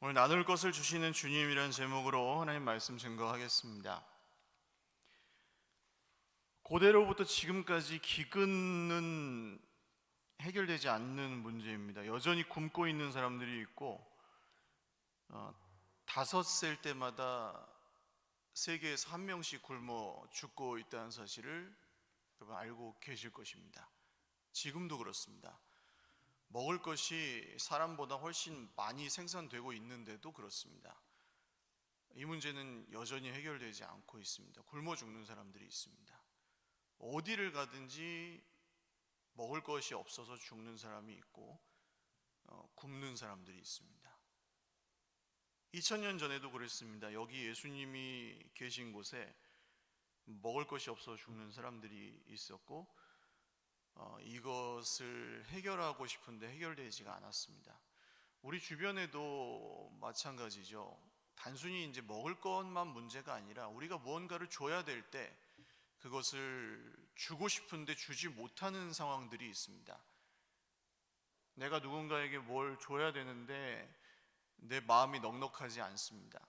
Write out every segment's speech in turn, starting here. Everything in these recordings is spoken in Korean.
오늘 나눌 것을 주시는 주님이라는 제목으로 하나님 말씀 증거하겠습니다. 고대로부터 지금까지 기근은 해결되지 않는 문제입니다. 여전히 굶고 있는 사람들이 있고, 다섯 셀 때마다 세계에서 한 명씩 굶어 죽고 있다는 사실을 여러분 알고 계실 것입니다. 지금도 그렇습니다. 먹을 것이 사람보다 훨씬 많이 생산되고 있는데도 그렇습니다. 이 문제는 여전히 해결되지 않고 있습니다. 굶어 죽는 사람들이 있습니다. 어디를 가든지 먹을 것이 없어서 죽는 사람이 있고 굶는 사람들이 있습니다. 2000년 전에도 그랬습니다. 여기 예수님이 계신 곳에 먹을 것이 없어서 죽는 사람들이 있었고 이것을 해결하고 싶은데 해결되지가 않았습니다. 우리 주변에도 마찬가지죠. 단순히 이제 먹을 것만 문제가 아니라 우리가 무언가를 줘야 될 때 그것을 주고 싶은데 주지 못하는 상황들이 있습니다. 내가 누군가에게 뭘 줘야 되는데 내 마음이 넉넉하지 않습니다.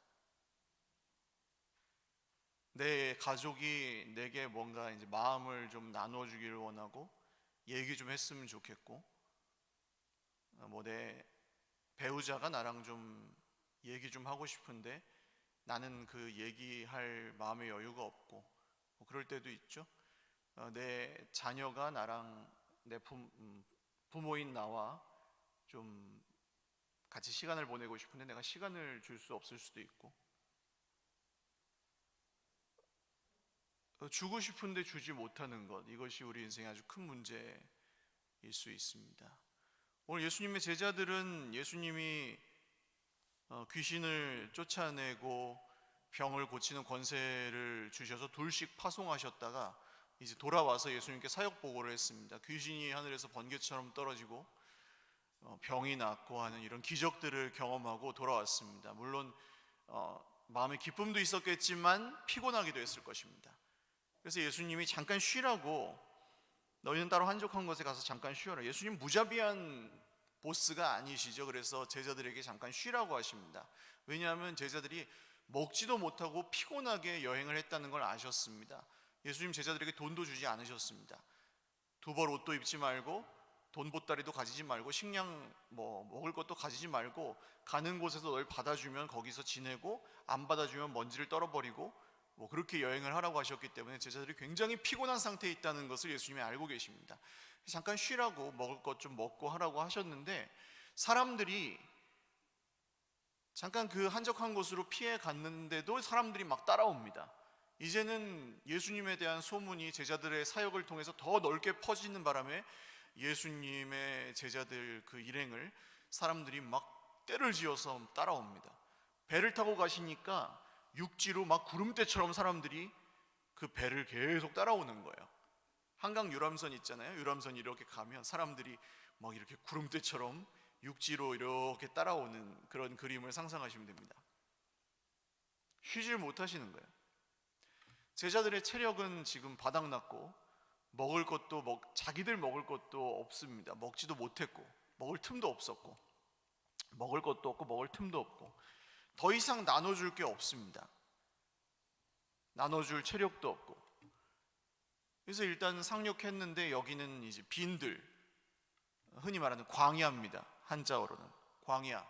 내 가족이 내게 뭔가 이제 마음을 좀 나눠주기를 원하고 얘기 좀 했으면 좋겠고, 내 배우자가 나랑 좀 얘기 좀 하고 싶은데 나는 그 얘기할 마음의 여유가 없고, 그럴 때도 있죠. 내 자녀가 나랑 내 부모인 나와 좀 같이 시간을 보내고 싶은데 내가 시간을 줄 수 없을 수도 있고, 주고 싶은데 주지 못하는 것, 이것이 우리 인생의 아주 큰 문제일 수 있습니다. 오늘 예수님의 제자들은 예수님이 귀신을 쫓아내고 병을 고치는 권세를 주셔서 둘씩 파송하셨다가 이제 돌아와서 예수님께 사역 보고를 했습니다. 귀신이 하늘에서 번개처럼 떨어지고 병이 낫고 하는 이런 기적들을 경험하고 돌아왔습니다. 물론 마음의 기쁨도 있었겠지만 피곤하기도 했을 것입니다. 그래서 예수님이 잠깐 쉬라고, 너희는 따로 한적한 곳에 가서 잠깐 쉬어라. 예수님 무자비한 보스가 아니시죠. 그래서 제자들에게 잠깐 쉬라고 하십니다. 왜냐하면 제자들이 먹지도 못하고 피곤하게 여행을 했다는 걸 아셨습니다. 예수님 제자들에게 돈도 주지 않으셨습니다. 두 벌 옷도 입지 말고 돈 보따리도 가지지 말고 식량 먹을 것도 가지지 말고 가는 곳에서 널 받아주면 거기서 지내고 안 받아주면 먼지를 떨어버리고 그렇게 여행을 하라고 하셨기 때문에 제자들이 굉장히 피곤한 상태에 있다는 것을 예수님이 알고 계십니다. 잠깐 쉬라고 먹을 것 좀 먹고 하라고 하셨는데 사람들이 잠깐 그 한적한 곳으로 피해 갔는데도 사람들이 막 따라옵니다. 이제는 예수님에 대한 소문이 제자들의 사역을 통해서 더 넓게 퍼지는 바람에 예수님의 제자들 그 일행을 사람들이 막 떼를 지어서 따라옵니다. 배를 타고 가시니까 육지로 막 구름대처럼 사람들이 그 배를 계속 따라오는 거예요. 한강 유람선 있잖아요. 유람선 이렇게 가면 사람들이 막 이렇게 구름대처럼 육지로 이렇게 따라오는 그런 그림을 상상하시면 됩니다. 쉬질 못하시는 거예요. 제자들의 체력은 지금 바닥났고 먹을 것도 자기들 먹을 것도 없습니다. 먹지도 못했고 먹을 틈도 없었고 먹을 것도 없고 먹을 틈도 없고 더 이상 나눠줄 게 없습니다. 나눠줄 체력도 없고. 그래서 일단 상륙했는데 여기는 이제 빈들, 흔히 말하는 광야입니다. 한자어로는 광야.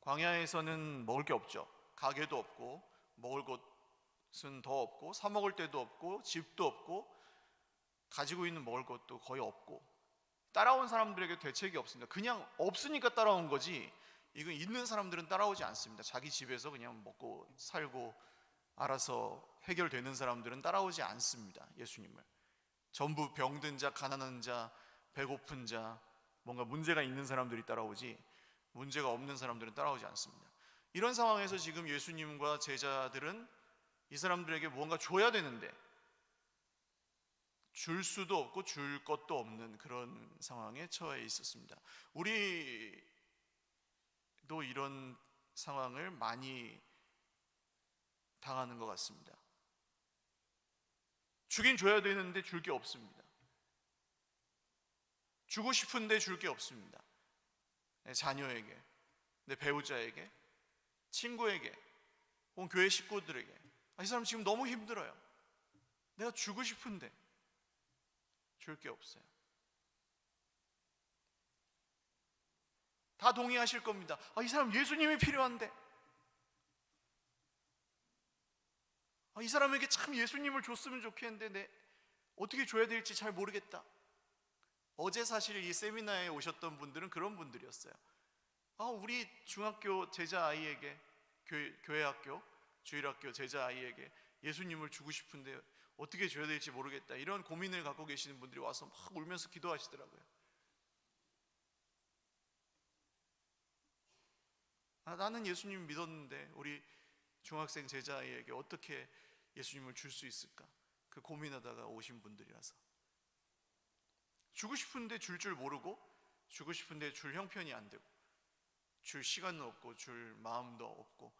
광야에서는 먹을 게 없죠. 가게도 없고 먹을 것은 더 없고 사 먹을 데도 없고 집도 없고 가지고 있는 먹을 것도 거의 없고 따라온 사람들에게 대책이 없습니다. 그냥 없으니까 따라온 거지 이건 있는 사람들은 따라오지 않습니다. 자기 집에서 그냥 먹고 살고 알아서 해결되는 사람들은 따라오지 않습니다. 예수님을 전부 병든 자, 가난한 자, 배고픈 자, 뭔가 문제가 있는 사람들이 따라오지 문제가 없는 사람들은 따라오지 않습니다. 이런 상황에서 지금 예수님과 제자들은 이 사람들에게 무언가 줘야 되는데 줄 수도 없고 줄 것도 없는 그런 상황에 처해 있었습니다. 우리도 이런 상황을 많이 당하는 것 같습니다. 주긴 줘야 되는데 줄 게 없습니다. 주고 싶은데 줄 게 없습니다. 내 자녀에게, 내 배우자에게, 친구에게 혹은 교회 식구들에게 이 사람 지금 너무 힘들어요. 내가 주고 싶은데 줄 게 없어요. 다 동의하실 겁니다. 이 사람 예수님이 필요한데, 이 사람에게 참 예수님을 줬으면 좋겠는데 내 어떻게 줘야 될지 잘 모르겠다. 어제 사실 이 세미나에 오셨던 분들은 그런 분들이었어요. 우리 중학교 제자 아이에게, 교회 학교, 주일학교 제자 아이에게 예수님을 주고 싶은데 어떻게 줘야 될지 모르겠다. 이런 고민을 갖고 계시는 분들이 와서 막 울면서 기도하시더라고요. 나는 예수님 믿었는데 우리 중학생 제자 아이에게 어떻게 예수님을 줄 수 있을까? 그 고민하다가 오신 분들이라서 주고 싶은데 줄 줄 모르고, 주고 싶은데 줄 형편이 안 되고, 줄 시간도 없고 줄 마음도 없고,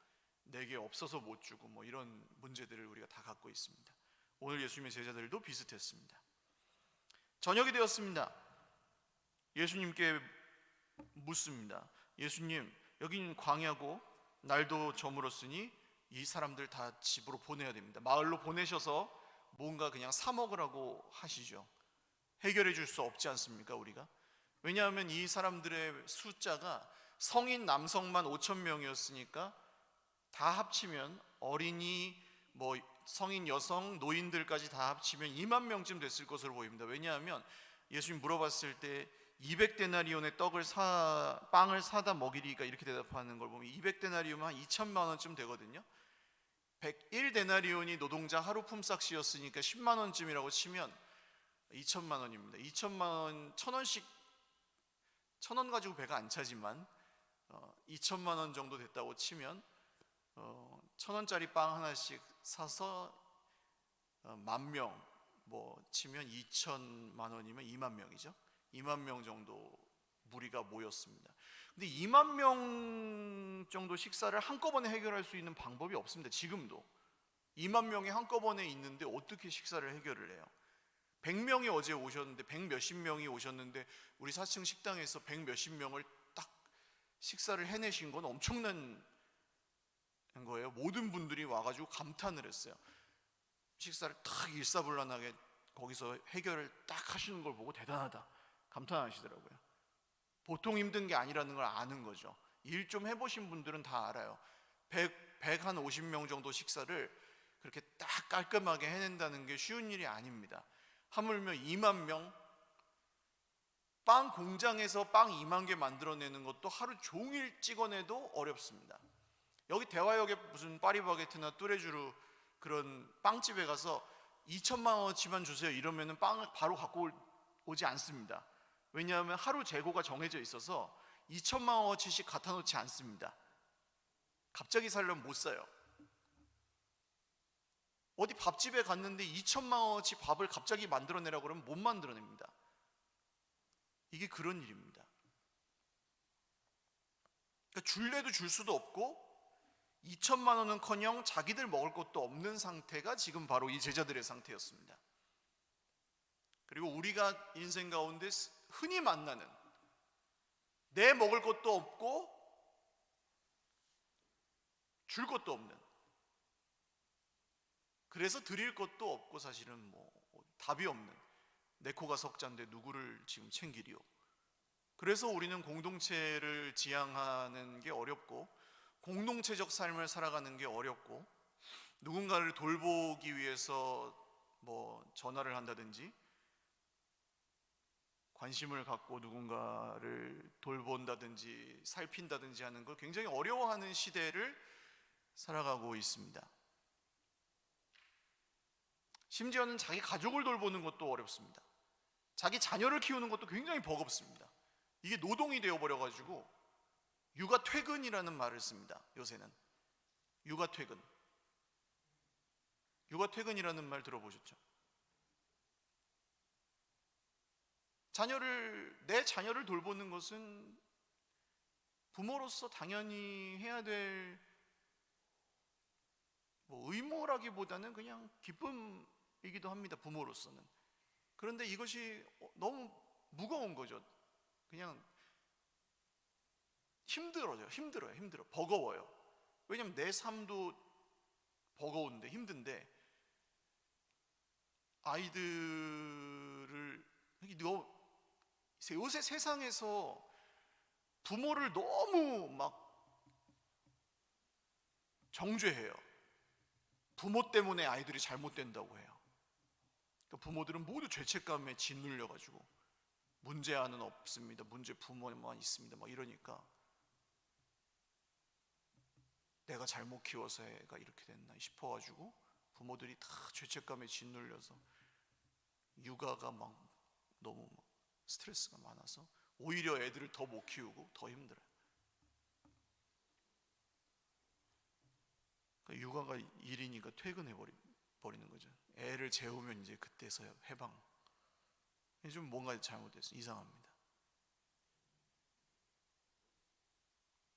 내게 없어서 못 주고, 뭐 이런 문제들을 우리가 다 갖고 있습니다. 오늘 예수님의 제자들도 비슷했습니다. 저녁이 되었습니다. 예수님께 묻습니다. 예수님, 여긴 광야고 날도 저물었으니 이 사람들 다 집으로 보내야 됩니다. 마을로 보내셔서 뭔가 그냥 사 먹으라고 하시죠. 해결해 줄 수 없지 않습니까, 우리가? 왜냐하면 이 사람들의 숫자가 성인 남성만 5,000명이었으니까 다 합치면 어린이, 성인 여성, 노인들까지 다 합치면 2만 명쯤 됐을 것으로 보입니다. 왜냐하면 예수님 물어봤을 때 200데나리온의 빵을 사다 먹이리가 이렇게 대답하는 걸 보면 200데나리온은 한 2천만 원쯤 되거든요. 101데나리온이 노동자 하루 품삯이었으니까 10만 원쯤이라고 치면 2천만 원입니다. 2천만 원, 1,000원씩, 1,000원 가지고 배가 안 차지만 2천만 원 정도 됐다고 치면 1,000원짜리 빵 하나씩 사서 10,000명 치면 2천만 원이면 2만 명이죠. 2만 명 정도 무리가 모였습니다. 근데 2만 명 정도 식사를 한꺼번에 해결할 수 있는 방법이 없습니다. 지금도 2만 명이 한꺼번에 있는데 어떻게 식사를 해결을 해요? 100명이 어제 오셨는데 100 몇십 명이 오셨는데 우리 4층 식당에서 100 몇십 명을 딱 식사를 해내신 건 엄청난 거예요. 모든 분들이 와가지고 감탄을 했어요. 식사를 딱 일사불란하게 거기서 해결을 딱 하시는 걸 보고 대단하다 감탄하시더라고요. 보통 힘든 게 아니라는 걸 아는 거죠. 일 좀 해보신 분들은 다 알아요. 150명 정도 식사를 그렇게 딱 깔끔하게 해낸다는 게 쉬운 일이 아닙니다. 하물며 2만 명, 빵 공장에서 빵 2만 개 만들어내는 것도 하루 종일 찍어내도 어렵습니다. 여기 대화역에 무슨 파리바게트나 뚜레쥬르 그런 빵집에 가서 2천만 원어치만 주세요 이러면은 빵을 바로 갖고 오지 않습니다. 왜냐하면 하루 재고가 정해져 있어서 2천만 원어치씩 갖다 놓지 않습니다. 갑자기 살려면 못 사요. 어디 밥집에 갔는데 2천만 원어치 밥을 갑자기 만들어내라고 그러면 못 만들어냅니다. 이게 그런 일입니다. 그러니까 줄래도 줄 수도 없고 2천만 원은커녕 자기들 먹을 것도 없는 상태가 지금 바로 이 제자들의 상태였습니다. 그리고 우리가 인생 가운데 흔히 만나는 내 먹을 것도 없고 줄 것도 없는, 그래서 드릴 것도 없고 사실은 답이 없는, 내 코가 석잔데 누구를 지금 챙기리요. 그래서 우리는 공동체를 지향하는 게 어렵고 공동체적 삶을 살아가는 게 어렵고, 누군가를 돌보기 위해서 전화를 한다든지 관심을 갖고 누군가를 돌본다든지 살핀다든지 하는 걸 굉장히 어려워하는 시대를 살아가고 있습니다. 심지어는 자기 가족을 돌보는 것도 어렵습니다. 자기 자녀를 키우는 것도 굉장히 버겁습니다. 이게 노동이 되어버려가지고 육아퇴근이라는 말을 씁니다. 요새는 육아퇴근. 육아퇴근이라는 말 들어보셨죠? 내 자녀를 돌보는 것은 부모로서 당연히 해야 될 의무라기보다는 그냥 기쁨이기도 합니다. 부모로서는. 그런데 이것이 너무 무거운 거죠. 그냥 힘들어요. 버거워요. 왜냐면 내 삶도 버거운데 힘든데 아이들을 요새 세상에서 부모를 너무 막 정죄해요. 부모 때문에 아이들이 잘못된다고 해요. 그러니까 부모들은 모두 죄책감에 짓눌려가지고 문제아는 없습니다, 문제 부모만 있습니다, 막 이러니까 내가 잘못 키워서 애가 이렇게 됐나 싶어가지고 부모들이 다 죄책감에 짓눌려서 육아가 막 너무 막 스트레스가 많아서 오히려 애들을 더 못 키우고 더 힘들어요. 그러니까 육아가 일이니까 퇴근해 버리는 거죠. 애를 재우면 이제 그때서야 해방. 좀 뭔가 잘못됐어, 이상합니다.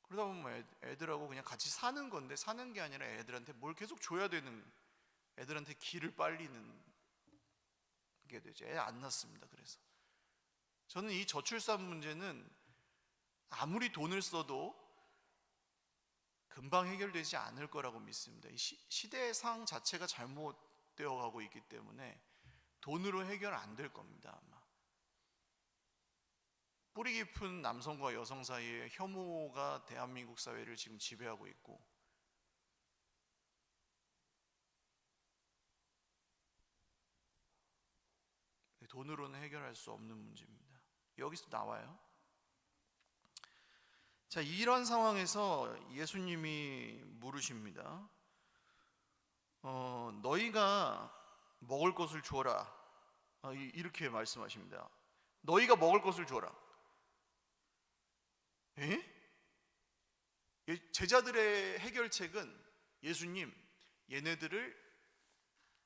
그러다 보면 애들하고 그냥 같이 사는 건데 사는 게 아니라 애들한테 뭘 계속 줘야 되는, 애들한테 기를 빨리는 게 되죠. 애 안 낳습니다. 그래서 저는 이 저출산 문제는 아무리 돈을 써도 금방 해결되지 않을 거라고 믿습니다. 이 시대상 자체가 잘못되어 가고 있기 때문에 돈으로 해결 안 될 겁니다. 아마 뿌리 깊은 남성과 여성 사이에 혐오가 대한민국 사회를 지금 지배하고 있고, 돈으로는 해결할 수 없는 문제입니다. 여기서 나와요. 자, 이런 상황에서 예수님이 물으십니다. 너희가 먹을 것을 주어라. 이렇게 말씀하십니다. 너희가 먹을 것을 주어라. 제자들의 해결책은 예수님, 얘네들을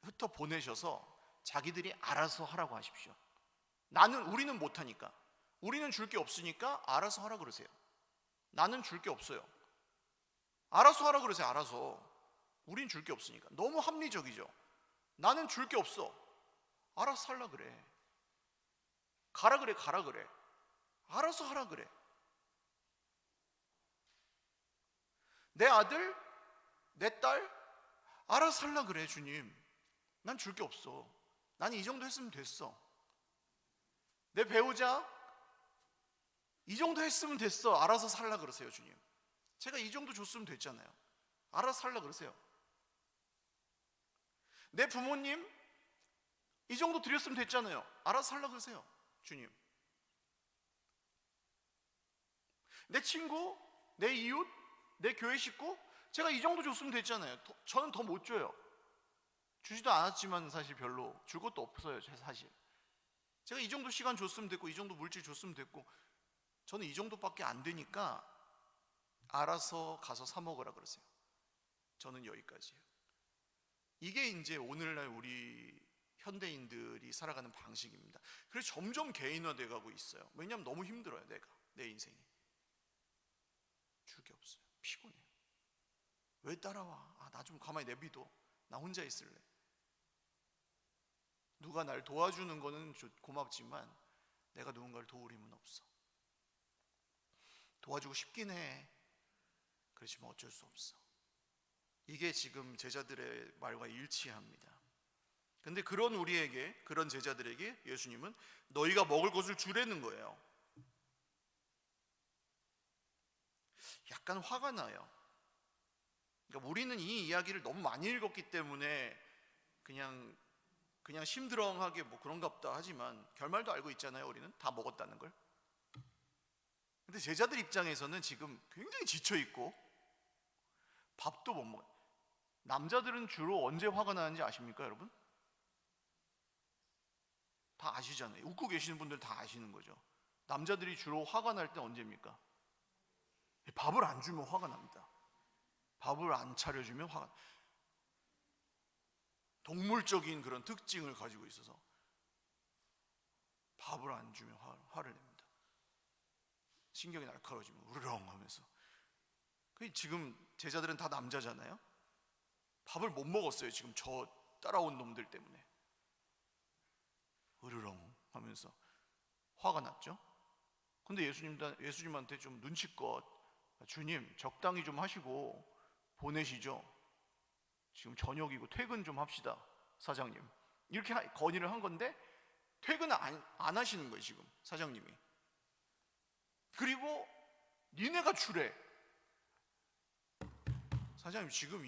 흩어 보내셔서 자기들이 알아서 하라고 하십시오. 우리는 못하니까, 우리는 줄 게 없으니까 알아서 하라 그러세요. 나는 줄 게 없어요. 알아서 하라 그러세요. 알아서. 우린 줄 게 없으니까. 너무 합리적이죠. 나는 줄 게 없어. 알아서 하라 그래. 가라 그래. 가라 그래. 알아서 하라 그래. 내 아들, 내 딸, 알아서 하려 그래. 주님, 난 줄 게 없어. 난 이 정도 했으면 됐어. 내 배우자, 이 정도 했으면 됐어. 알아서 살라 그러세요. 주님, 제가 이 정도 줬으면 됐잖아요. 알아서 살라 그러세요. 내 부모님, 이 정도 드렸으면 됐잖아요. 알아서 살라 그러세요. 주님, 내 친구, 내 이웃, 내 교회 식구, 제가 이 정도 줬으면 됐잖아요. 저는 더 못 줘요. 주지도 않았지만 사실 별로 줄 것도 없어요. 사실 제가 이 정도 시간 줬으면 됐고, 이 정도 물질 줬으면 됐고, 저는 이 정도밖에 안 되니까 알아서 가서 사 먹으라 그러세요. 저는 여기까지예요. 이게 이제 오늘날 우리 현대인들이 살아가는 방식입니다. 그래서 점점 개인화돼 가고 있어요. 왜냐하면 너무 힘들어요. 내 인생이 줄 게 없어요. 피곤해요. 왜 따라와? 나 좀 가만히 내비둬. 나 혼자 있을래. 누가 날 도와주는 거는 고맙지만 내가 누군가를 도울 힘은 없어. 도와주고 싶긴 해. 그렇지만 어쩔 수 없어. 이게 지금 제자들의 말과 일치합니다. 근데 그런 우리에게, 그런 제자들에게 예수님은 너희가 먹을 것을 주라는 거예요. 약간 화가 나요. 그러니까 우리는 이 이야기를 너무 많이 읽었기 때문에 그냥 심드렁하게 뭐 그런가 보다 하지만 결말도 알고 있잖아요. 우리는 다 먹었다는 걸. 근데 제자들 입장에서는 지금 굉장히 지쳐있고 밥도 못 먹어요. 남자들은 주로 언제 화가 나는지 아십니까, 여러분? 다 아시잖아요. 웃고 계시는 분들 다 아시는 거죠. 남자들이 주로 화가 날 때 언제입니까? 밥을 안 주면 화가 납니다. 밥을 안 차려주면 화가, 동물적인 그런 특징을 가지고 있어서 밥을 안 주면 화를 냅니다. 신경이 날카로워지면 우르렁 하면서. 지금 제자들은 다 남자잖아요. 밥을 못 먹었어요. 지금 저 따라온 놈들 때문에 으르렁 하면서 화가 났죠. 근데 예수님한테 좀 눈치껏 주님 적당히 좀 하시고 보내시죠. 지금 저녁이고 퇴근 좀 합시다, 사장님. 이렇게 건의를 한 건데 퇴근 안 하시는 거예요, 지금 사장님이. 그리고 니네가 주래. 사장님, 지금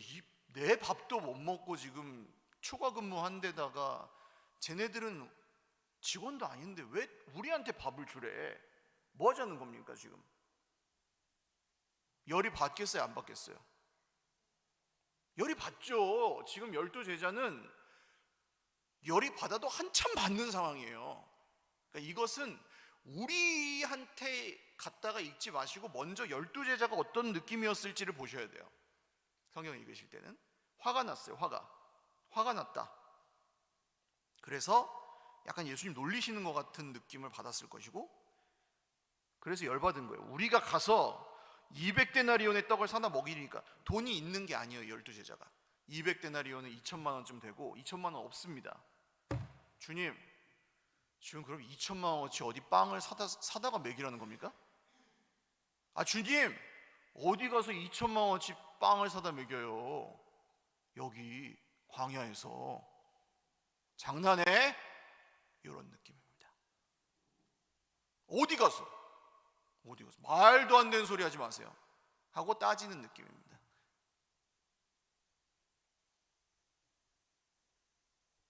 내 밥도 못 먹고 지금 초과 근무한 데다가 쟤네들은 직원도 아닌데 왜 우리한테 밥을 주래? 뭐 하자는 겁니까 지금? 열이 받겠어요, 안 받겠어요? 열이 받죠. 지금 12제자는 열이 받아도 한참 받는 상황이에요. 그러니까 이것은 우리한테 갖다가 읽지 마시고 먼저 12제자가 어떤 느낌이었을지를 보셔야 돼요. 성경 읽으실 때는 화가 났어요. 화가 났다. 그래서 약간 예수님 놀리시는 것 같은 느낌을 받았을 것이고, 그래서 열받은 거예요. 우리가 가서 200데나리온의 떡을 사다 먹이니까. 돈이 있는 게 아니에요, 12제자가. 200데나리온은 2천만 원쯤 되고 2천만 원 없습니다. 주님, 지금 그럼 2천만 원어치 어디 빵을 사다가 먹이라는 겁니까? 아, 주님, 어디 가서 2천만 원어치 빵을 사다 먹여요? 여기 광야에서. 장난해? 이런 느낌입니다. 어디 가서 말도 안 되는 소리 하지 마세요 하고 따지는 느낌입니다.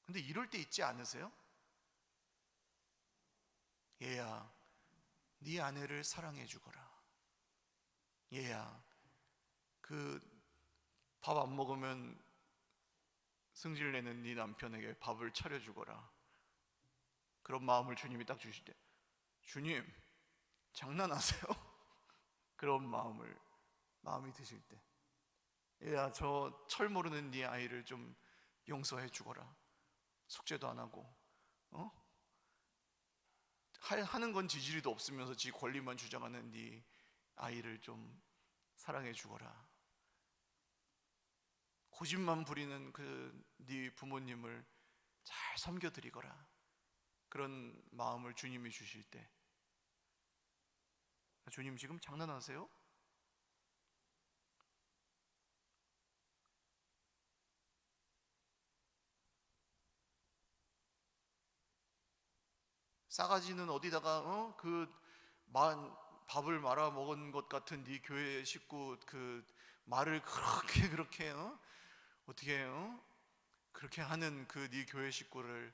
근데 이럴 때 있지 않으세요? 얘야, 네 아내를 사랑해 주거라. 얘야, 그 밥 안 먹으면 승질 내는 네 남편에게 밥을 차려 주거라. 그런 마음을 주님이 딱 주실 때, 주님 장난하세요? 그런 마음이 드실 때, 얘야, 저 철 모르는 네 아이를 좀 용서해 주거라. 숙제도 안 하고 하는 건 지지리도 없으면서 지 권리만 주장하는 네 아이를 좀 사랑해 주거라. 고집만 부리는 그 네 부모님을 잘 섬겨드리거라. 그런 마음을 주님이 주실 때, 주님 지금 장난하세요? 싸가지는 어디다가 밥을 말아 먹은 것 같은 네 교회 식구 그 말을 그렇게 어떻게 그렇게 하는 그 네 교회 식구를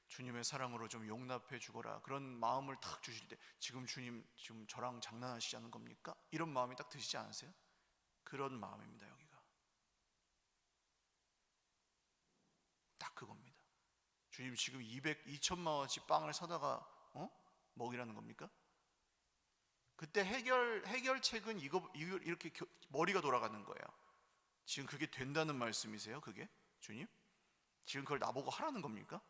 주님의 사랑으로 좀 용납해 주거라. 그런 마음을 딱 주실 때, 지금 주님 지금 저랑 장난하시자는 겁니까? 이런 마음이 딱 드시지 않으세요? 그런 마음입니다. 여기가 딱 그겁니다. 주님 지금 2천만 원어치 빵을 사다가 먹이라는 겁니까? 그때 해결책은 이거 이렇게 머리가 돌아가는 거예요. 지금 그게 된다는 말씀이세요? 그게 주님? 지금 그걸 나보고 하라는 겁니까?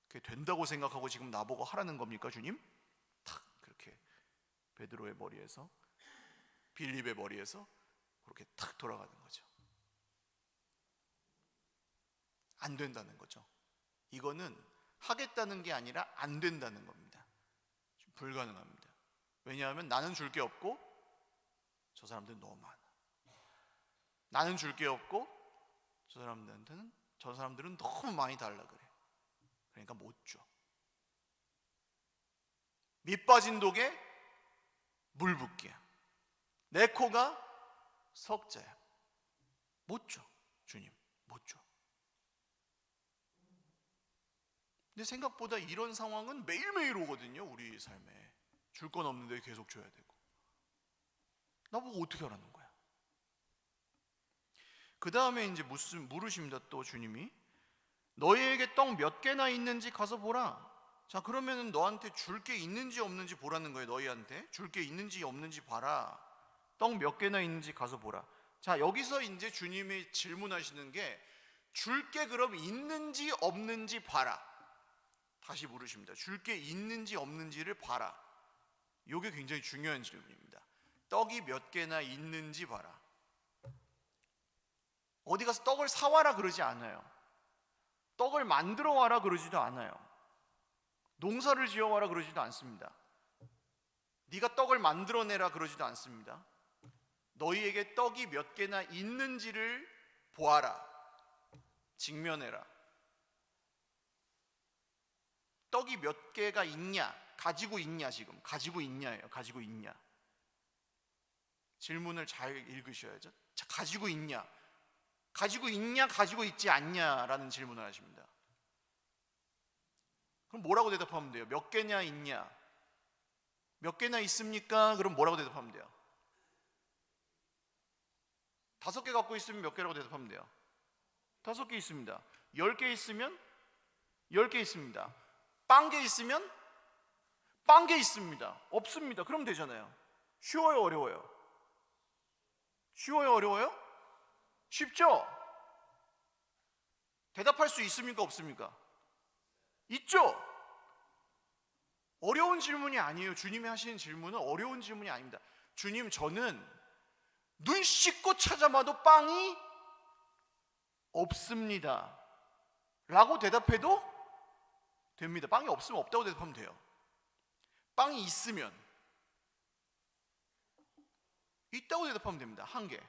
그게 된다고 생각하고 지금 나보고 하라는 겁니까, 주님? 탁 그렇게 베드로의 머리에서, 빌립의 머리에서 그렇게 탁 돌아가는 거죠. 안 된다는 거죠. 이거는 하겠다는 게 아니라 안 된다는 겁니다. 불가능합니다. 왜냐하면 나는 줄 게 없고 저 사람들은 너무 많아. 나는 줄 게 없고 저 사람들은 너무 많이 달라 그래. 그러니까 못 줘. 밑 빠진 독에 물 붓기야. 내 코가 석자야. 못 줘. 주님 못 줘. 근데 생각보다 이런 상황은 매일매일 오거든요. 우리 삶에 줄 건 없는데 계속 줘야 되고. 나보고 어떻게 하라는 거야? 그 다음에 이제 물으십니다. 또 주님이 너희에게 떡 몇 개나 있는지 가서 보라. 자, 그러면은 너한테 줄 게 있는지 없는지 보라는 거예요. 너희한테 줄 게 있는지 없는지 봐라. 떡 몇 개나 있는지 가서 보라. 자, 여기서 이제 주님이 질문하시는 게, 줄 게 그럼 있는지 없는지 봐라. 다시 물으십니다. 줄 게 있는지 없는지를 봐라. 이게 굉장히 중요한 질문입니다. 떡이 몇 개나 있는지 봐라. 어디 가서 떡을 사와라 그러지 않아요. 떡을 만들어 와라 그러지도 않아요. 농사를 지어 와라 그러지도 않습니다. 네가 떡을 만들어내라 그러지도 않습니다. 너희에게 떡이 몇 개나 있는지를 보아라. 직면해라. 떡이 몇 개가 있냐? 가지고 있냐? 지금 가지고 있냐예요. 가지고 있냐? 질문을 잘 읽으셔야죠. 자, 가지고 있냐? 가지고 있냐? 가지고 있지 않냐라는 질문을 하십니다. 그럼 뭐라고 대답하면 돼요? 몇 개냐 있냐? 몇 개나 있습니까? 그럼 뭐라고 대답하면 돼요? 5개 갖고 있으면 몇 개라고 대답하면 돼요? 5개 있습니다. 10개 있으면 10개 있습니다. 0개 있으면 0개 있습니다. 없습니다. 그럼 되잖아요. 쉬워요, 어려워요? 쉬워요, 어려워요? 쉽죠? 대답할 수 있습니까, 없습니까? 있죠? 어려운 질문이 아니에요. 주님이 하시는 질문은 어려운 질문이 아닙니다. 주님, 저는 눈 씻고 찾아봐도 빵이 없습니다 라고 대답해도 됩니다. 빵이 없으면 없다고 대답하면 돼요. 빵이 있으면 있다고 대답하면 됩니다. 1개,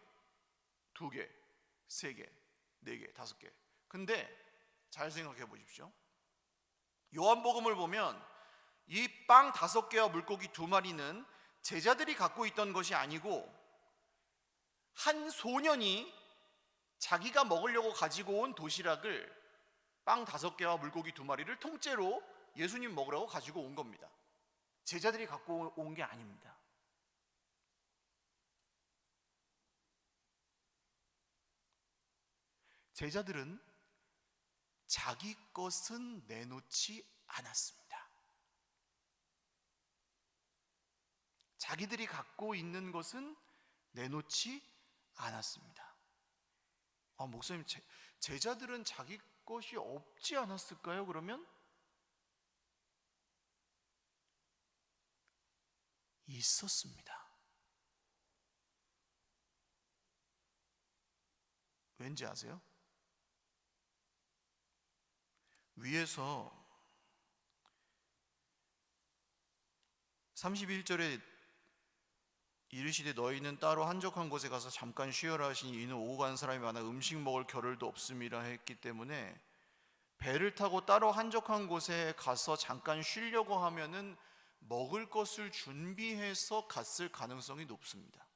2개, 3개, 4개, 5개. 근데 잘 생각해 보십시오. 요한복음을 보면 이 빵 5개와 물고기 2마리는 제자들이 갖고 있던 것이 아니고 한 소년이 자기가 먹으려고 가지고 온 도시락을 빵 5개와 물고기 2마리를 통째로 예수님 먹으라고 가지고 온 겁니다. 제자들이 갖고 온 게 아닙니다. 제자들은 자기 것은 내놓지 않았습니다. 자기들이 갖고 있는 것은 내놓지 않았습니다. 목사님, 제자들은 자기 것이 없지 않았을까요? 그러면 있었습니다. 왠지 아세요? 위에서 31절에 이르시되 너희는 따로 한적한 곳에 가서 잠깐 쉬어라 하시니 이는 오고 가는 사람이 많아 음식 먹을 겨를도 없음이라 했기 때문에 배를 타고 따로 한적한 곳에 가서 잠깐 쉬려고 하면은 먹을 것을 준비해서 갔을 가능성이 높습니다.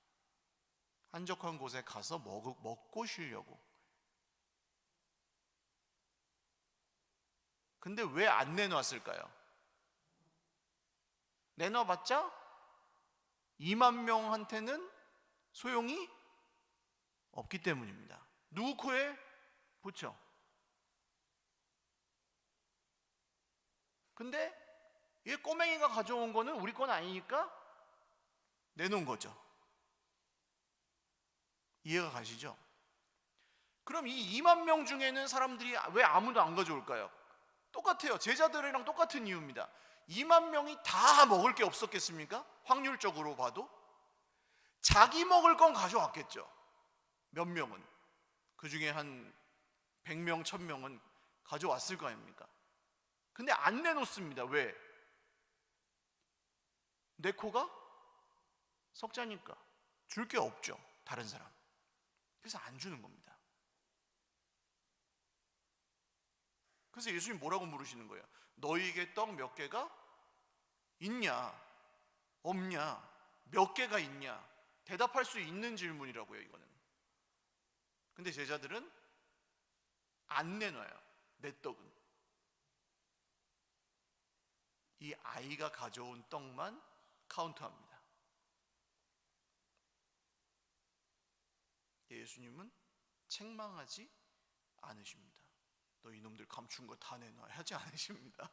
한적한 곳에 가서 먹고 쉬려고. 근데 왜 안 내놨을까요? 내놔봤자 2만 명한테는 소용이 없기 때문입니다. 누구 코에 붙여. 근데 이 꼬맹이가 가져온 거는 우리 건 아니니까 내놓은 거죠. 이해가 가시죠? 그럼 이 2만 명 중에는 사람들이 왜 아무도 안 가져올까요? 똑같아요. 제자들이랑 똑같은 이유입니다. 2만 명이 다 먹을 게 없었겠습니까? 확률적으로 봐도 자기 먹을 건 가져왔겠죠. 몇 명은, 그 중에 한 100명, 1000명은 가져왔을 거 아닙니까? 근데 안 내놓습니다. 왜? 내 코가 석자니까 줄 게 없죠, 다른 사람. 그래서 안 주는 겁니다. 그래서 예수님 뭐라고 물으시는 거예요? 너희에게 떡 몇 개가 있냐? 없냐? 몇 개가 있냐? 대답할 수 있는 질문이라고요, 이거는. 근데 제자들은 안 내놔요, 내 떡은. 이 아이가 가져온 떡만 카운트합니다. 예수님은 책망하지 않으십니다. 너 이놈들 감춘 거 다 내놔 하지 않으십니다.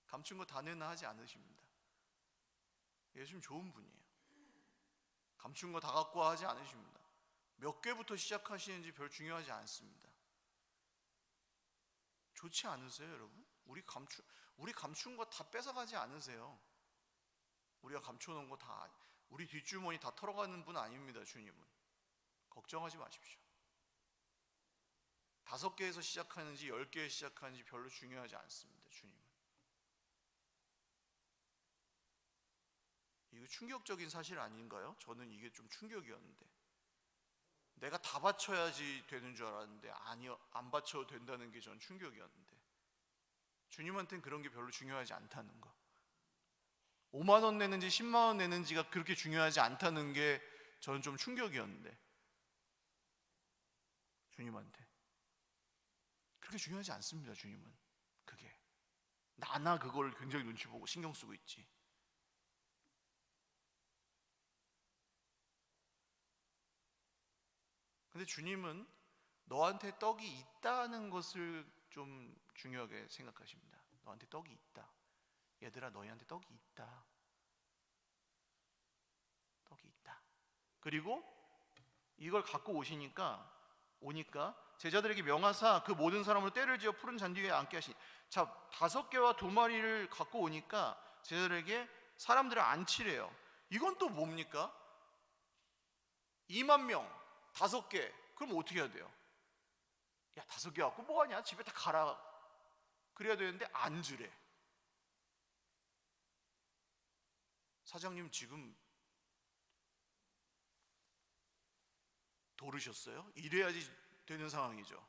감춘 거 다 내놔 하지 않으십니다. 예수님 좋은 분이에요. 감춘 거 다 갖고 와 하지 않으십니다. 몇 개부터 시작하시는지 별 중요하지 않습니다. 좋지 않으세요, 여러분? 우리 감춘 거 다 뺏어가지 않으세요? 우리가 감춰놓은 거 다, 우리 뒷주머니 다 털어가는 분 아닙니다, 주님은. 걱정하지 마십시오. 5개에서 시작하는지 10개에 시작하는지 별로 중요하지 않습니다, 주님은. 이거 충격적인 사실 아닌가요? 저는 이게 좀 충격이었는데, 내가 다 바쳐야지 되는 줄 알았는데 아니요, 안 바쳐도 된다는 게 전 충격이었는데, 주님한테는 그런 게 별로 중요하지 않다는 거, 5만 원 내는지 10만 원 내는지가 그렇게 중요하지 않다는 게 저는 좀 충격이었는데, 주님한테 그렇게 중요하지 않습니다. 주님은 그게 나나 그걸 굉장히 눈치 보고 신경 쓰고 있지. 근데 주님은 너한테 떡이 있다는 것을 좀 중요하게 생각하십니다. 너한테 떡이 있다. 얘들아, 너희한테 떡이 있다. 떡이 있다. 그리고 이걸 갖고 오니까 제자들에게 명하사 그 모든 사람을 떼를 지어 푸른 잔디 위에 앉게 하시니, 자, 5개와 2마리를 갖고 오니까 제자들에게 사람들을 앉히래요. 이건 또 뭡니까? 2만 명 5개, 그럼 어떻게 해야 돼요? 야, 5개 갖고 뭐하냐, 집에 다 가라, 그래야 되는데 앉으래. 사장님 지금 도르셨어요? 이래야지 되는 상황이죠.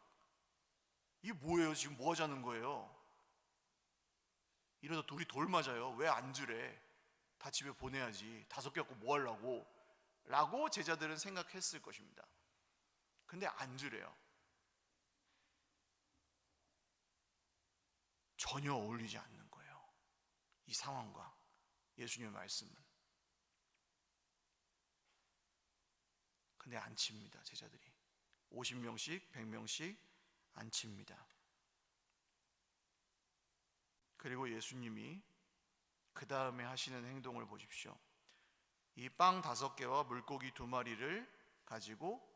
이게 뭐예요? 지금 뭐 하자는 거예요? 이러다 둘이 돌 맞아요. 왜 앉으래? 다 집에 보내야지. 5개 갖고 뭐 하려고? 라고 제자들은 생각했을 것입니다. 근데 앉으래요. 전혀 어울리지 않는 거예요, 이 상황과 예수님의 말씀은. 근데 앉힙니다. 제자들이 50명씩 100명씩 앉힙니다. 그리고 예수님이 그 다음에 하시는 행동을 보십시오. 이 빵 5개와 물고기 2마리를 가지고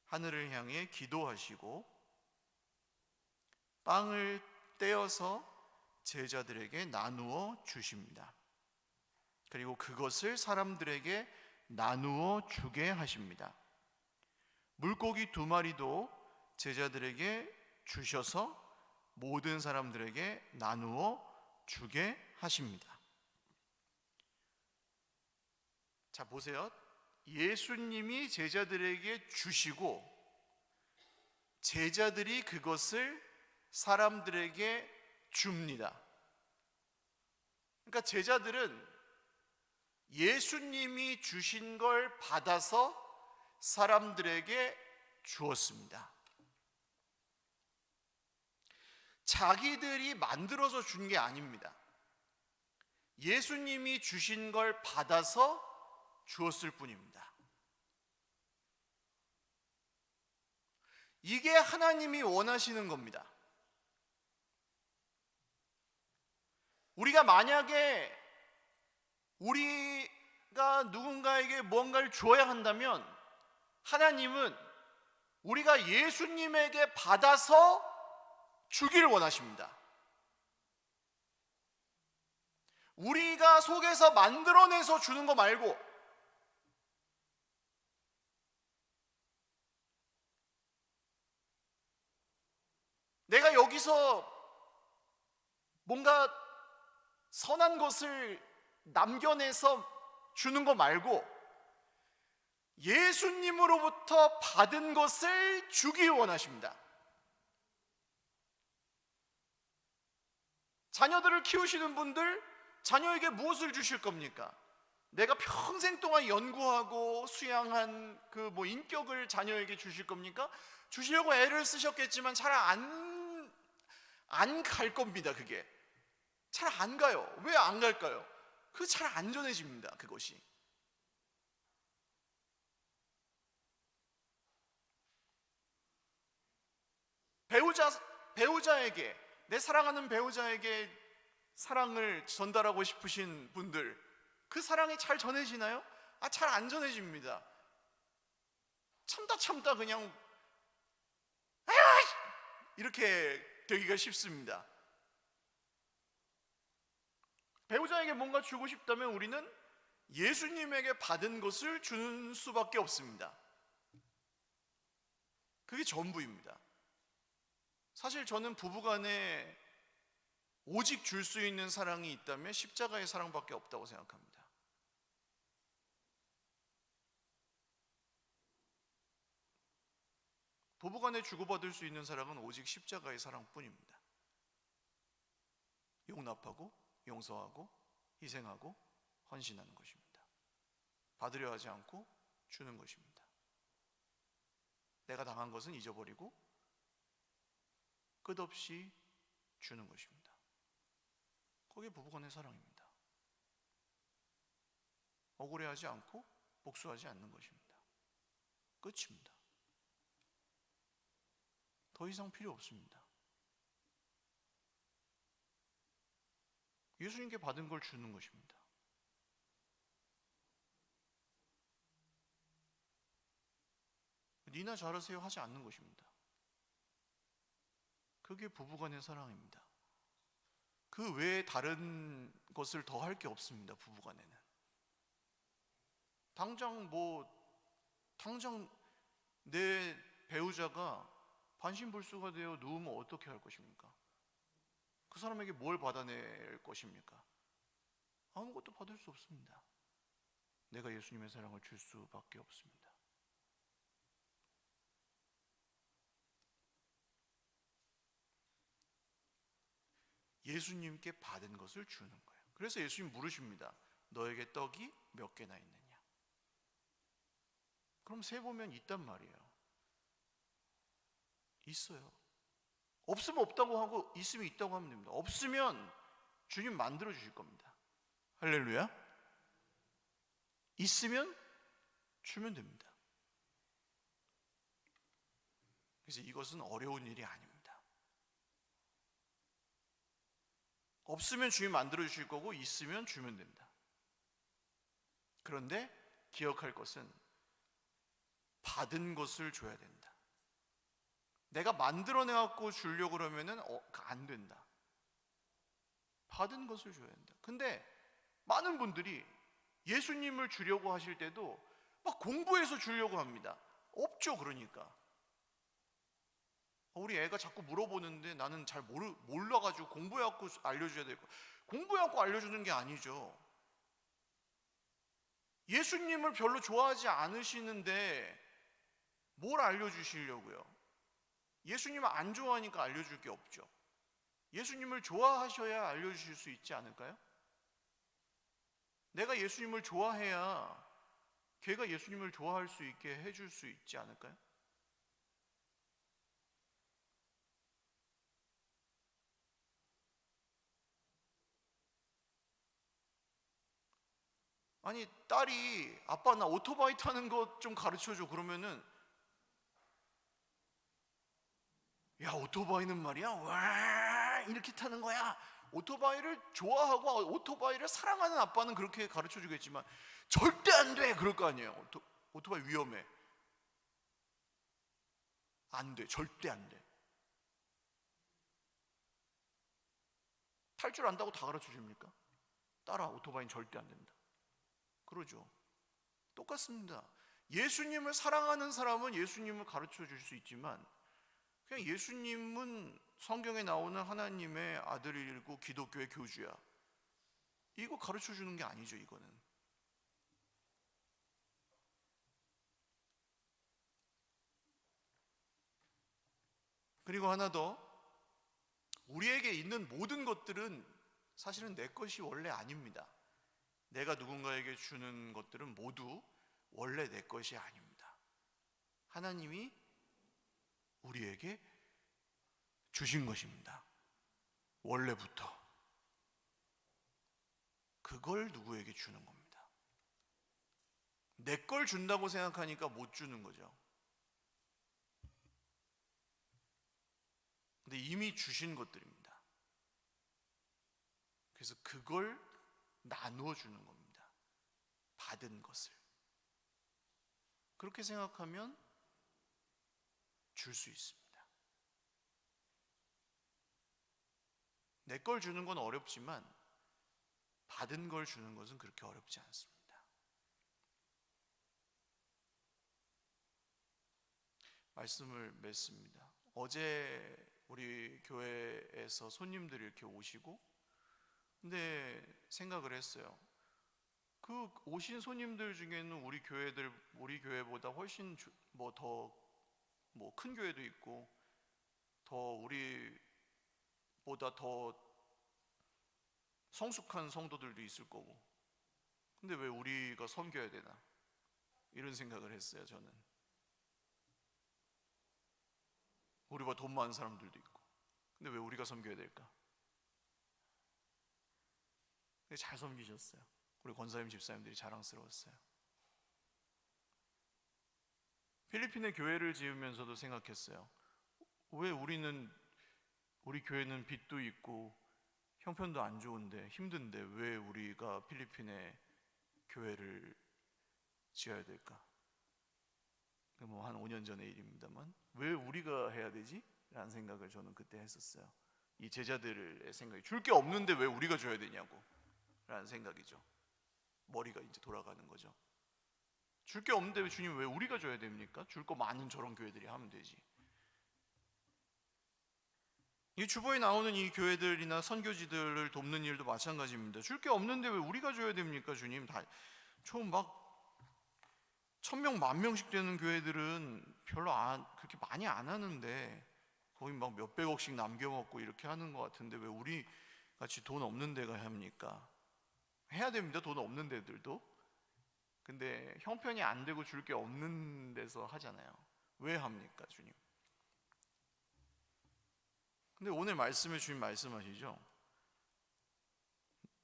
하늘을 향해 기도하시고 빵을 떼어서 제자들에게 나누어 주십니다. 그리고 그것을 사람들에게 나누어 주게 하십니다. 물고기 2마리도 제자들에게 주셔서 모든 사람들에게 나누어 주게 하십니다. 자, 보세요. 예수님이 제자들에게 주시고 제자들이 그것을 사람들에게 줍니다. 그러니까 제자들은 예수님이 주신 걸 받아서 사람들에게 주었습니다. 자기들이 만들어서 준 게 아닙니다. 예수님이 주신 걸 받아서 주었을 뿐입니다. 이게 하나님이 원하시는 겁니다. 우리가 만약에 우리가 누군가에게 뭔가를 줘야 한다면 하나님은 우리가 예수님에게 받아서 주기를 원하십니다. 우리가 속에서 만들어내서 주는 거 말고 내가 여기서 뭔가 선한 것을 남겨내서 주는 거 말고 예수님으로부터 받은 것을 주기 원하십니다. 자녀들을 키우시는 분들, 자녀에게 무엇을 주실 겁니까? 내가 평생 동안 연구하고 수양한 그 인격을 자녀에게 주실 겁니까? 주시려고 애를 쓰셨겠지만 잘 안 갈 겁니다. 그게 잘 안 가요. 왜 안 갈까요? 그거 잘 안 전해집니다. 그것이. 배우자에게, 내 사랑하는 배우자에게 사랑을 전달하고 싶으신 분들, 그 사랑이 잘 전해지나요? 잘 안 전해집니다. 참다 그냥 이렇게 되기가 쉽습니다. 배우자에게 뭔가 주고 싶다면 우리는 예수님에게 받은 것을 주는 수밖에 없습니다. 그게 전부입니다. 사실 저는 부부간에 오직 줄 수 있는 사랑이 있다면 십자가의 사랑밖에 없다고 생각합니다. 부부간에 주고받을 수 있는 사랑은 오직 십자가의 사랑뿐입니다. 용납하고 용서하고 희생하고 헌신하는 것입니다. 받으려 하지 않고 주는 것입니다. 내가 당한 것은 잊어버리고 끝없이 주는 것입니다. 그게 부부간의 사랑입니다. 억울해하지 않고 복수하지 않는 것입니다. 끝입니다. 더 이상 필요 없습니다. 예수님께 받은 걸 주는 것입니다. 니나 잘하세요 하지 않는 것입니다. 그게 부부간의 사랑입니다. 그 외에 다른 것을 더 할 게 없습니다. 부부간에는 당장 내 배우자가 반신불수가 되어 누우면 어떻게 할 것입니까? 그 사람에게 뭘 받아낼 것입니까? 아무것도 받을 수 없습니다. 내가 예수님의 사랑을 줄 수밖에 없습니다. 예수님께 받은 것을 주는 거예요. 그래서 예수님 물으십니다. 너에게 떡이 몇 개나 있느냐? 그럼 세보면 있단 말이에요. 있어요. 없으면 없다고 하고 있으면 있다고 하면 됩니다. 없으면 주님 만들어 주실 겁니다. 할렐루야. 있으면 주면 됩니다. 그래서 이것은 어려운 일이 아닙니다. 없으면 주님 만들어 주실 거고 있으면 주면 됩니다. 그런데 기억할 것은 받은 것을 줘야 된다. 내가 만들어내 갖고 주려고 그러면은 안 된다. 받은 것을 줘야 된다. 근데 많은 분들이 예수님을 주려고 하실 때도 막 공부해서 주려고 합니다. 없죠. 그러니까 우리 애가 자꾸 물어보는데 나는 잘 몰라가지고 공부해갖고 알려줘야 되고, 공부해갖고 알려주는 게 아니죠. 예수님을 별로 좋아하지 않으시는데 뭘 알려주시려고요? 예수님을 안 좋아하니까 알려줄 게 없죠. 예수님을 좋아하셔야 알려주실 수 있지 않을까요? 내가 예수님을 좋아해야 걔가 예수님을 좋아할 수 있게 해줄 수 있지 않을까요? 아니, 딸이 아빠 나 오토바이 타는 것 좀 가르쳐줘 그러면은, 야 오토바이는 말이야 와 이렇게 타는 거야. 오토바이를 좋아하고 오토바이를 사랑하는 아빠는 그렇게 가르쳐 주겠지만 절대 안 돼 그럴 거 아니에요. 오토바이 위험해. 안 돼. 절대 안 돼. 탈 줄 안다고 다 가르쳐 줍니까? 딸아 오토바이는 절대 안 된다. 그러죠. 똑같습니다. 예수님을 사랑하는 사람은 예수님을 가르쳐 줄 수 있지만 그냥 예수님은 성경에 나오는 하나님의 아들이고 기독교의 교주야, 이거 가르쳐 주는 게 아니죠. 이거는 그리고 하나 더, 우리에게 있는 모든 것들은 사실은 내 것이 원래 아닙니다. 내가 누군가에게 주는 것들은 모두 원래 내 것이 아닙니다. 하나님이 우리에게 주신 것입니다. 원래부터. 그걸 누구에게 주는 겁니다. 내 걸 준다고 생각하니까 못 주는 거죠. 근데 이미 주신 것들입니다. 그래서 그걸 나누어 주는 겁니다. 받은 것을. 그렇게 생각하면 줄 수 있습니다. 내 걸 주는 건 어렵지만 받은 걸 주는 것은 그렇게 어렵지 않습니다. 말씀을 맺습니다. 어제 우리 교회에서 손님들이 이렇게 오시고, 근데 생각을 했어요. 그 오신 손님들 중에는 우리 교회보다 훨씬 뭐 큰 교회도 있고 더 우리보다 더 성숙한 성도들도 있을 거고, 근데 왜 우리가 섬겨야 되나 이런 생각을 했어요. 저는 우리보다 돈 많은 사람들도 있고, 근데 왜 우리가 섬겨야 될까? 근데 잘 섬기셨어요. 우리 권사님 집사님들이 자랑스러웠어요. 필리핀의 교회를 지으면서도 생각했어요. 왜 우리 교회는 빚도 있고 형편도 안 좋은데 힘든데 왜 우리가 필리핀에 교회를 지어야 될까? 뭐 한 5년 전의 일입니다만 왜 우리가 해야 되지? 라는 생각을 저는 그때 했었어요. 이 제자들의 생각이, 줄 게 없는데 왜 우리가 줘야 되냐고 라는 생각이죠. 머리가 이제 돌아가는 거죠. 줄 게 없는데 주님 왜 우리가 줘야 됩니까? 줄 거 많은 저런 교회들이 하면 되지. 이 주보에 나오는 이 교회들이나 선교지들을 돕는 일도 마찬가지입니다. 줄 게 없는데 왜 우리가 줘야 됩니까? 주님, 다 좀 막 1000명, 10,000명씩 되는 교회들은 별로 그렇게 많이 안 하는데 거의 막 몇백억씩 남겨먹고 이렇게 하는 것 같은데 왜 우리 같이 돈 없는 데가 합니까? 해야 됩니다. 돈 없는 데들도. 근데 형편이 안 되고 줄 게 없는 데서 하잖아요. 왜 합니까, 주님? 근데 오늘 말씀에 주님 말씀하시죠.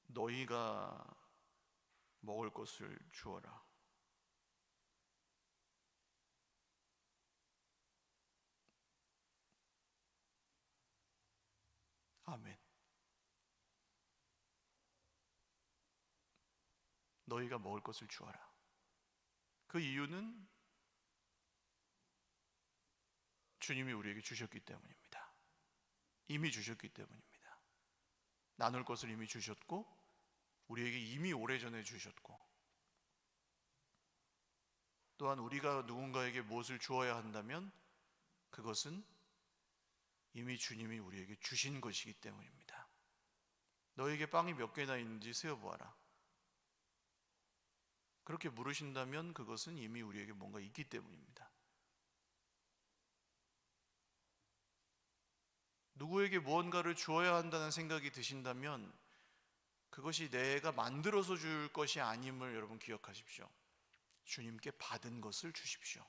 너희가 먹을 것을 주어라. 아멘. 너희가 먹을 것을 주어라. 그 이유는 주님이 우리에게 주셨기 때문입니다. 이미 주셨기 때문입니다. 나눌 것을 이미 주셨고 우리에게 이미 오래전에 주셨고, 또한 우리가 누군가에게 무엇을 주어야 한다면 그것은 이미 주님이 우리에게 주신 것이기 때문입니다. 너에게 빵이 몇 개나 있는지 세어보아라. 그렇게 물으신다면 그것은 이미 우리에게 뭔가 있기 때문입니다. 누구에게 무언가를 주어야 한다는 생각이 드신다면 그것이 내가 만들어서 줄 것이 아님을 여러분 기억하십시오. 주님께 받은 것을 주십시오.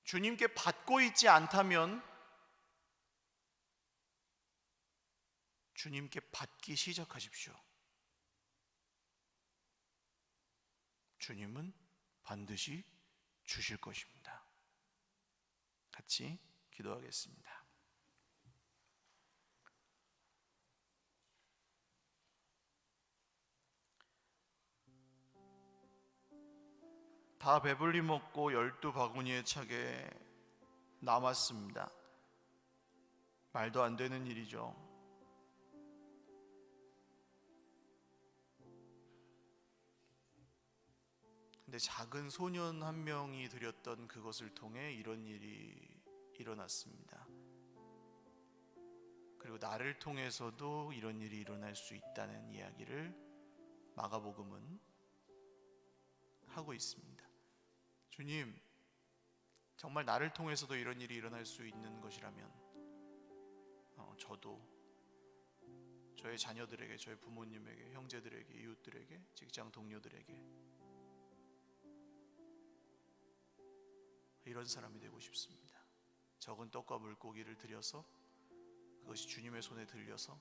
주님께 받고 있지 않다면 주님께 받기 시작하십시오. 주님은 반드시 주실 것입니다. 같이 기도하겠습니다. 다 배불리 먹고 12바구니에 차게 남았습니다. 말도 안 되는 일이죠. 근데 작은 소년 한 명이 드렸던 그것을 통해 이런 일이 일어났습니다. 그리고 나를 통해서도 이런 일이 일어날 수 있다는 이야기를 마가복음은 하고 있습니다. 주님, 정말 나를 통해서도 이런 일이 일어날 수 있는 것이라면 저도 저의 자녀들에게, 저의 부모님에게, 형제들에게, 이웃들에게, 직장 동료들에게 이런 사람이 되고 싶습니다. 적은 떡과 물고기를 드려서 그것이 주님의 손에 들려서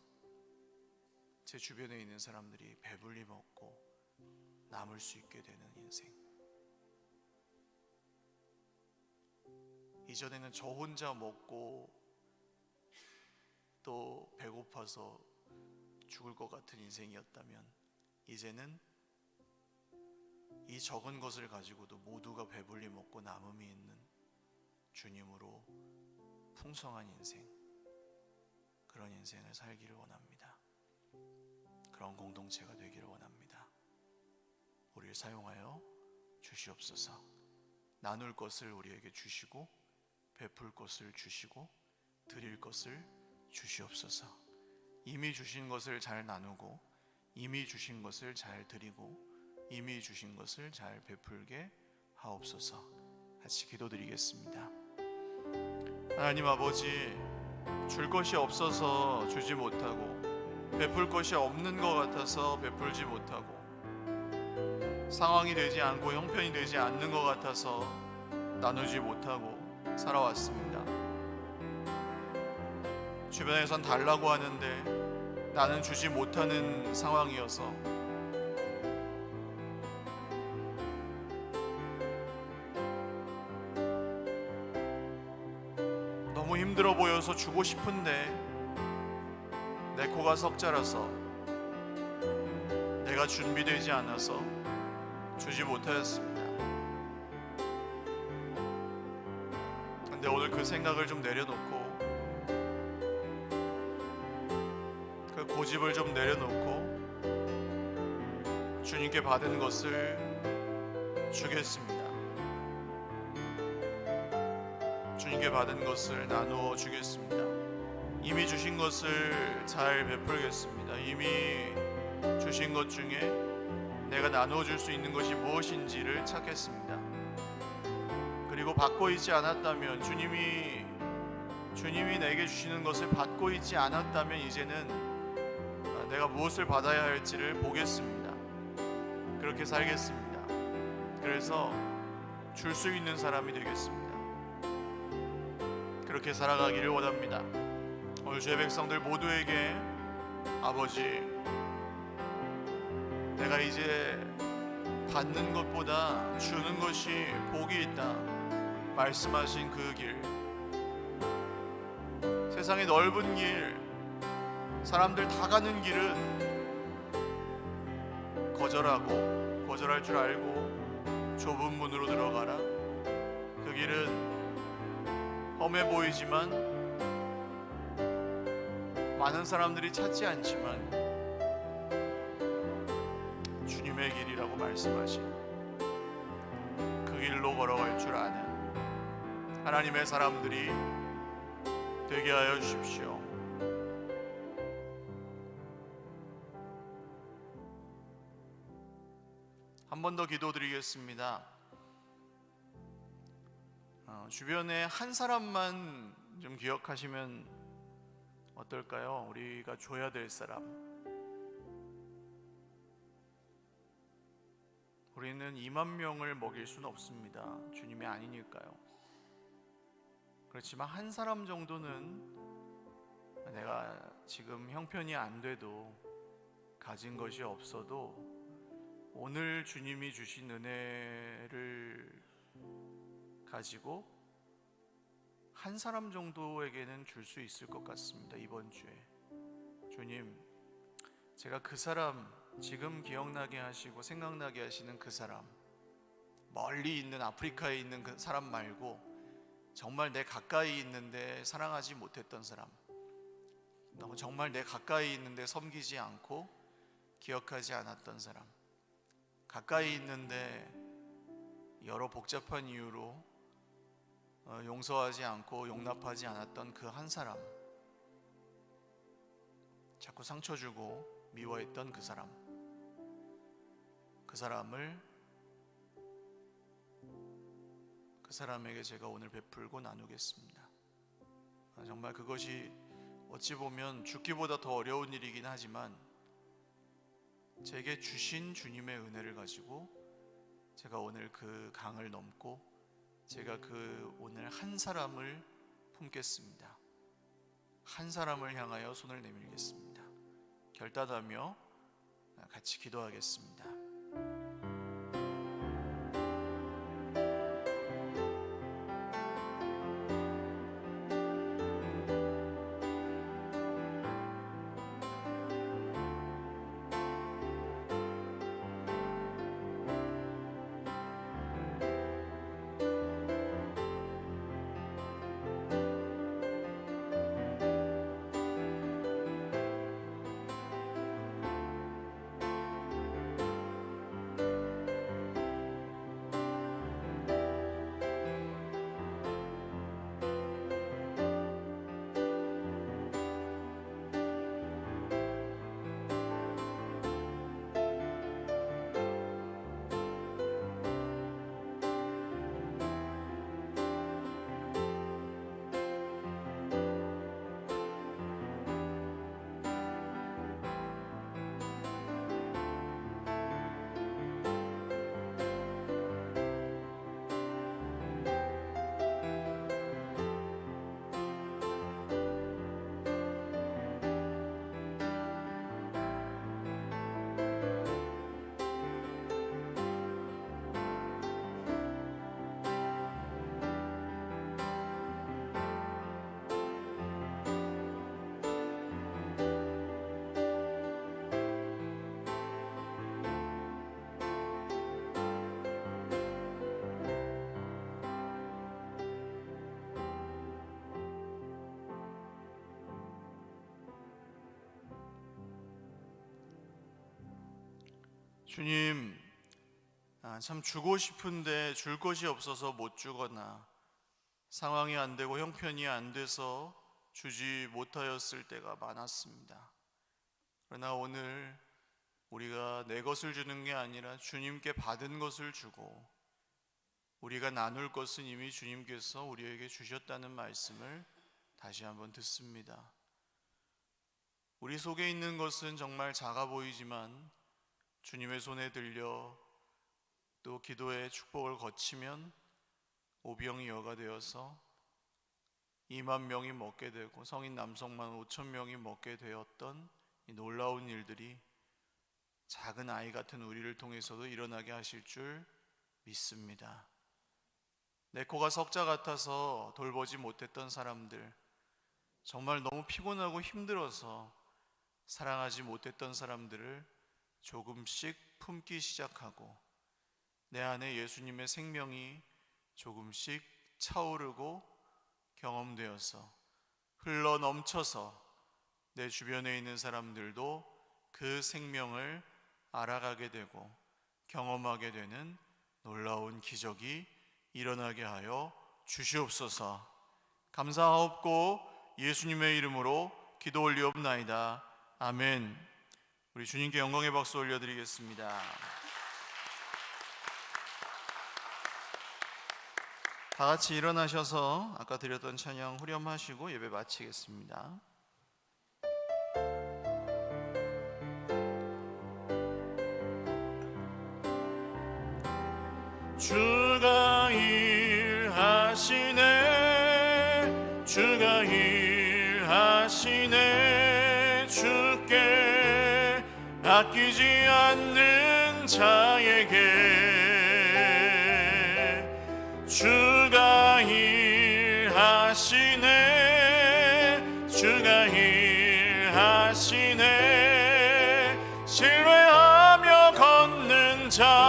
제 주변에 있는 사람들이 배불리 먹고 남을 수 있게 되는 인생. 이전에는 저 혼자 먹고 또 배고파서 죽을 것 같은 인생이었다면 이제는 이 적은 것을 가지고도 모두가 배불리 먹고 남음이 있는 주님으로 풍성한 인생, 그런 인생을 살기를 원합니다. 그런 공동체가 되기를 원합니다. 우리를 사용하여 주시옵소서. 나눌 것을 우리에게 주시고 베풀 것을 주시고 드릴 것을 주시옵소서. 이미 주신 것을 잘 나누고 이미 주신 것을 잘 드리고 이미 주신 것을 잘 베풀게 하옵소서. 같이 기도드리겠습니다. 하나님 아버지, 줄 것이 없어서 주지 못하고 베풀 것이 없는 것 같아서 베풀지 못하고 상황이 되지 않고 형편이 되지 않는 것 같아서 나누지 못하고 살아왔습니다. 주변에선 달라고 하는데 나는 주지 못하는 상황이어서 너무 힘들어 보여서 주고 싶은데 내 코가 석자라서 내가 준비되지 않아서 주지 못하였습니다. 근데 오늘 그 생각을 좀 내려놓고 그 고집을 좀 내려놓고 주님께 받은 것을 주겠습니다. 주님께 받은 것을 나누어 주겠습니다. 이미 주신 것을 잘 베풀겠습니다. 이미 주신 것 중에 내가 나누어 줄 수 있는 것이 무엇인지를 찾겠습니다. 그리고 받고 있지 않았다면 주님이 내게 주시는 것을 받고 있지 않았다면 이제는 내가 무엇을 받아야 할지를 보겠습니다. 그렇게 살겠습니다. 그래서 줄 수 있는 사람이 되겠습니다. 그렇게 살아가기를 원합니다. 오늘 주의 백성들 모두에게 아버지, 내가 이제 받는 것보다 주는 것이 복이 있다 말씀하신 그 길, 세상의 넓은 길, 사람들 다 가는 길은 거절할 줄 알고 좁은 문으로 들어가라. 그 길은 험해 보이지만 많은 사람들이 찾지 않지만 주님의 길이라고 말씀하신 그 길로 걸어갈 줄 아는 하나님의 사람들이 되게 하여 주십시오. 한 번 더 기도드리겠습니다. 주변에 한 사람만 좀 기억하시면 어떨까요? 우리가 줘야 될 사람. 우리는 2만 명을 먹일 수는 없습니다. 주님이 아니니까요. 그렇지만 한 사람 정도는 내가 지금 형편이 안 돼도 가진 것이 없어도 오늘 주님이 주신 은혜를 가지고 한 사람 정도에게는 줄 수 있을 것 같습니다. 이번 주에 주님, 제가 그 사람, 지금 기억나게 하시고 생각나게 하시는 그 사람, 멀리 있는 아프리카에 있는 그 사람 말고 정말 내 가까이 있는데 사랑하지 못했던 사람, 정말 내 가까이 있는데 섬기지 않고 기억하지 않았던 사람, 가까이 있는데 여러 복잡한 이유로 용서하지 않고 용납하지 않았던 그 한 사람, 자꾸 상처 주고 미워했던 그 사람, 그 사람에게 제가 오늘 베풀고 나누겠습니다. 정말 그것이 어찌 보면 죽기보다 더 어려운 일이긴 하지만 제게 주신 주님의 은혜를 가지고 제가 오늘 그 강을 넘고 제가 그 오늘 한 사람을 품겠습니다. 한 사람을 향하여 손을 내밀겠습니다. 결단하며 같이 기도하겠습니다. 주님, 참 주고 싶은데 줄 것이 없어서 못 주거나 상황이 안 되고 형편이 안 돼서 주지 못하였을 때가 많았습니다. 그러나 오늘 우리가 내 것을 주는 게 아니라 주님께 받은 것을 주고 우리가 나눌 것은 이미 주님께서 우리에게 주셨다는 말씀을 다시 한번 듣습니다. 우리 속에 있는 것은 정말 작아 보이지만 주님의 손에 들려 또 기도의 축복을 거치면 오병이 여가 되어서 2만 명이 먹게 되고 성인 남성만 5천 명이 먹게 되었던 이 놀라운 일들이 작은 아이 같은 우리를 통해서도 일어나게 하실 줄 믿습니다. 내 코가 석자 같아서 돌보지 못했던 사람들, 정말 너무 피곤하고 힘들어서 사랑하지 못했던 사람들을 조금씩 품기 시작하고 내 안에 예수님의 생명이 조금씩 차오르고 경험되어서 흘러 넘쳐서 내 주변에 있는 사람들도 그 생명을 알아가게 되고 경험하게 되는 놀라운 기적이 일어나게 하여 주시옵소서. 감사하옵고 예수님의 이름으로 기도 올리옵나이다. 아멘. 우리 주님께 영광의 박수 올려드리겠습니다. 다 같이 일어나셔서 아까 드렸던 찬양 후렴하시고 예배 마치겠습니다. 주가 일하시네, 주가 일하시네. 주께 아끼지 않는 자에게 주가 일하시네, 주가 일하시네. 신뢰하며 걷는 자에게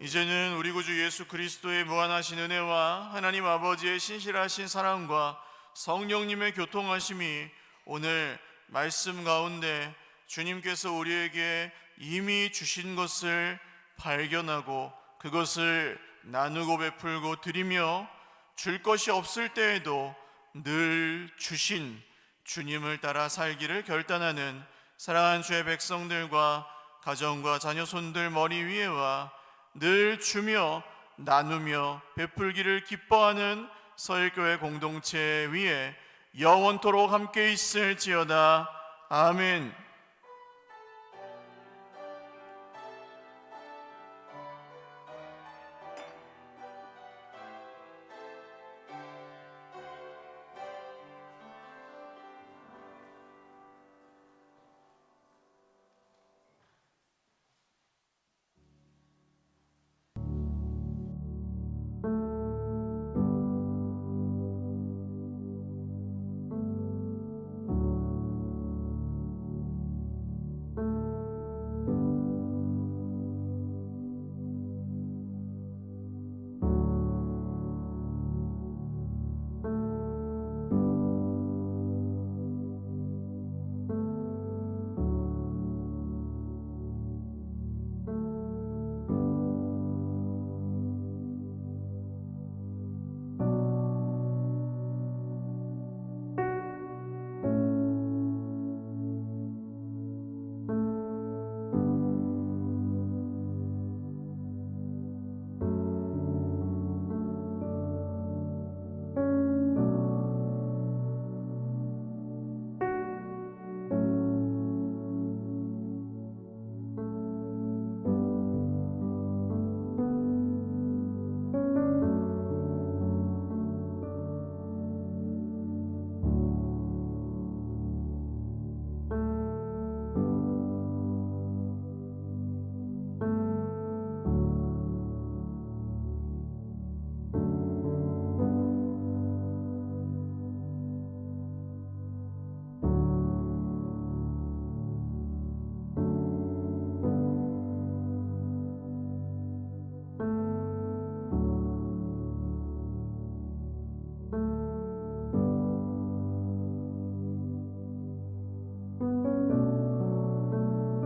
이제는 우리 구주 예수 그리스도의 무한하신 은혜와 하나님 아버지의 신실하신 사랑과 성령님의 교통하심이 오늘 말씀 가운데 주님께서 우리에게 이미 주신 것을 발견하고 그것을 나누고 베풀고 드리며 줄 것이 없을 때에도 늘 주신 주님을 따라 살기를 결단하는 사랑하는 주의 백성들과 가정과 자녀손들 머리 위에와 늘 주며 나누며 베풀기를 기뻐하는 서일교회 공동체 위에 영원토록 함께 있을지어다. 아멘.